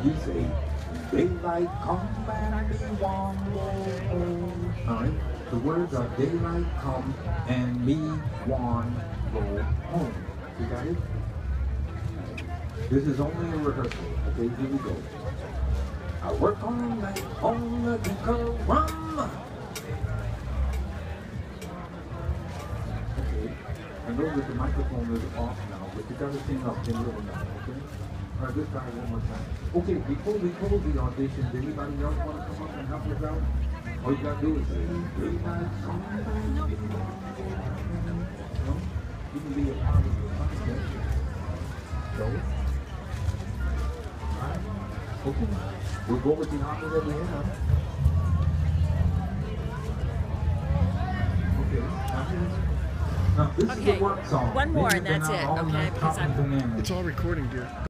you say, daylight come and me want go home. Alright? The words are daylight come and me want go home. You got it? This is only a rehearsal. Okay, here we go. I work all night on the rum. Okay. I know that the microphone is off now, but you gotta sing up in little now, okay? Alright, this guy one more time. Okay, before we close the audition, does anybody else want to come up and help us out? All you gotta do is say, daylight come and me want go home. No? You can be a part of the process. So, alright? Okay. We'll go with the honor that we have. Okay. Now, this is the work song. One more and that's it, okay? Because It's all recording, dear.